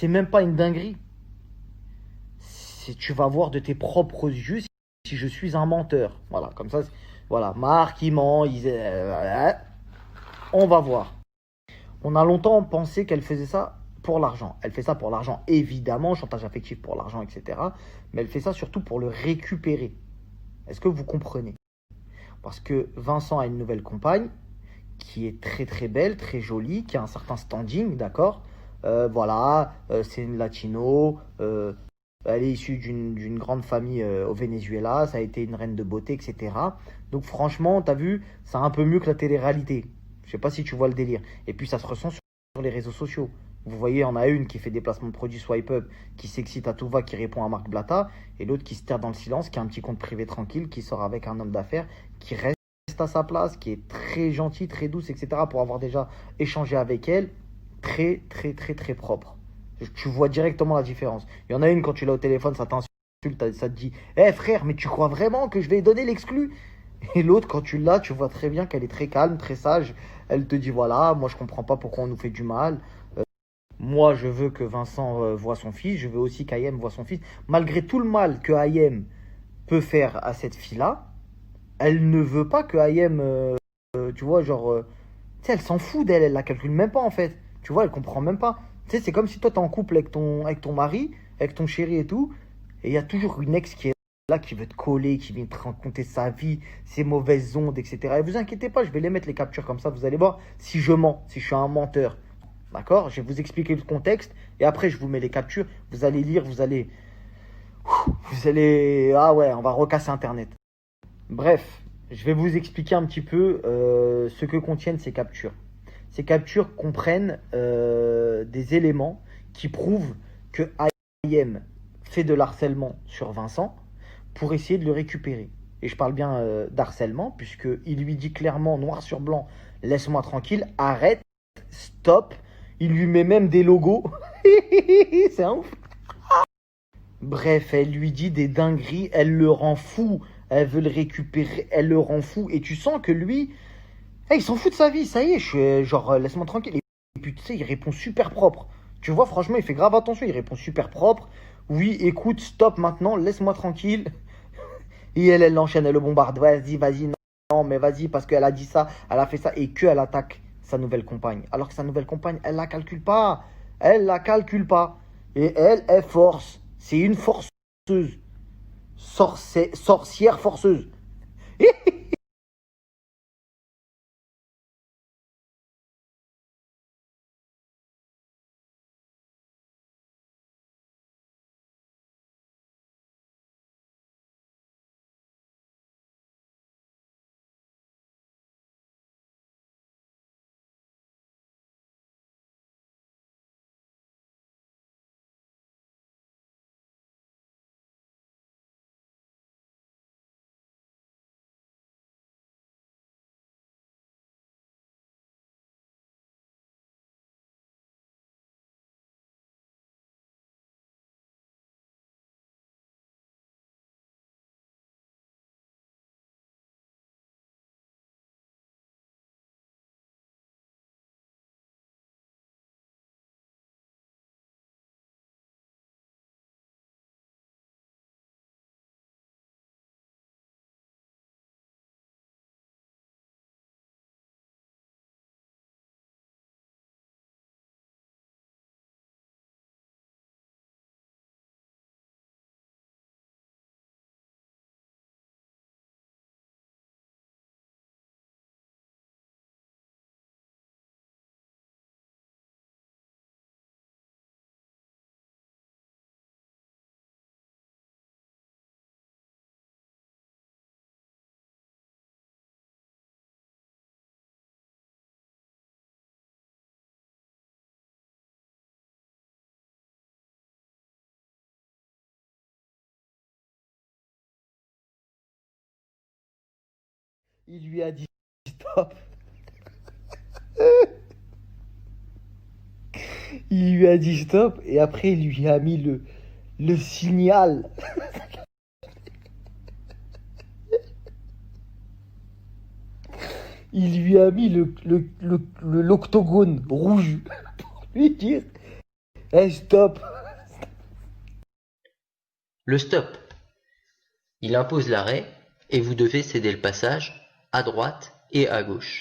c'est même pas une dinguerie. Tu vas voir de tes propres yeux si je suis un menteur. Voilà, comme ça, voilà, Marc, il ment, on va voir. On a longtemps pensé qu'elle faisait ça pour l'argent. Elle fait ça pour l'argent, évidemment, chantage affectif pour l'argent, etc. Mais elle fait ça surtout pour le récupérer. Est-ce que vous comprenez? Parce que Vincent a une nouvelle compagne qui est très très belle, très jolie, qui a un certain standing, d'accord. Voilà, c'est une latino, elle est issue d'une grande famille au Venezuela, ça a été une reine de beauté, etc. Donc franchement, t'as vu, c'est un peu mieux que la télé-réalité. Je sais pas si tu vois le délire. Et puis ça se ressent sur les réseaux sociaux. Vous voyez, on a une qui fait des placements de produits swipe up, qui s'excite à tout va, qui répond à Marc Blatta, et l'autre qui se terre dans le silence, qui a un petit compte privé tranquille, qui sort avec un homme d'affaires, qui reste à sa place, qui est très gentille, très douce, etc. pour avoir déjà échangé avec elle, très, très, très, très propre. Tu vois directement la différence. Il y en a une, quand tu l'as au téléphone, ça t'insulte, ça te dit Eh frère, mais tu crois vraiment que je vais donner l'exclu? Et l'autre, quand tu l'as, tu vois très bien qu'elle est très calme, très sage. Elle te dit Voilà, moi je comprends pas pourquoi on nous fait du mal. Moi je veux que Vincent voit son fils. Je veux aussi qu'Ayem voit son fils. Malgré tout le mal que Ayem peut faire à cette fille-là, elle ne veut pas que Ayem, tu vois, genre, tu sais, elle s'en fout d'elle, elle la calcule même pas en fait. Tu vois, elle comprend même pas. Tu sais, c'est comme si toi t'es en couple avec ton mari, avec ton chéri et tout, et il y a toujours une ex qui est là, qui veut te coller, qui vient te raconter sa vie, ses mauvaises ondes, etc. Et vous inquiétez pas, je vais les mettre les captures comme ça, vous allez voir si je mens, si je suis un menteur. D'accord? Je vais vous expliquer le contexte, et après je vous mets les captures, vous allez lire, vous allez, ah ouais, on va recasser Internet. Bref, je vais vous expliquer un petit peu ce que contiennent ces captures. Ces captures comprennent des éléments qui prouvent que IM fait de l'harcèlement sur Vincent pour essayer de le récupérer. Et je parle bien d'harcèlement, puisqu'il lui dit clairement, noir sur blanc, laisse-moi tranquille, arrête, stop. Il lui met même des logos. C'est un ouf. Bref, elle lui dit des dingueries, elle le rend fou, elle veut le récupérer, elle le rend fou, et tu sens que lui, il s'en fout de sa vie, ça y est, je suis genre, laisse-moi tranquille. Et puis tu sais, il répond super propre. Tu vois, franchement, il fait grave attention, il répond super propre. Oui, écoute, stop maintenant, laisse-moi tranquille. Et elle l'enchaîne, elle le bombarde. Vas-y, vas-y, non, non, mais vas-y, parce qu'elle a dit ça, elle a fait ça, et qu'elle attaque sa nouvelle compagne. Alors que sa nouvelle compagne, elle la calcule pas. Elle la calcule pas. Et elle force. C'est une forceuse. Sorcière forceuse. Il lui a dit stop. Il lui a dit stop et après il lui a mis le signal. Il lui a mis l'octogone rouge pour lui dire Eh, stop! Le stop. Il impose l'arrêt et vous devez céder le passage à droite et à gauche.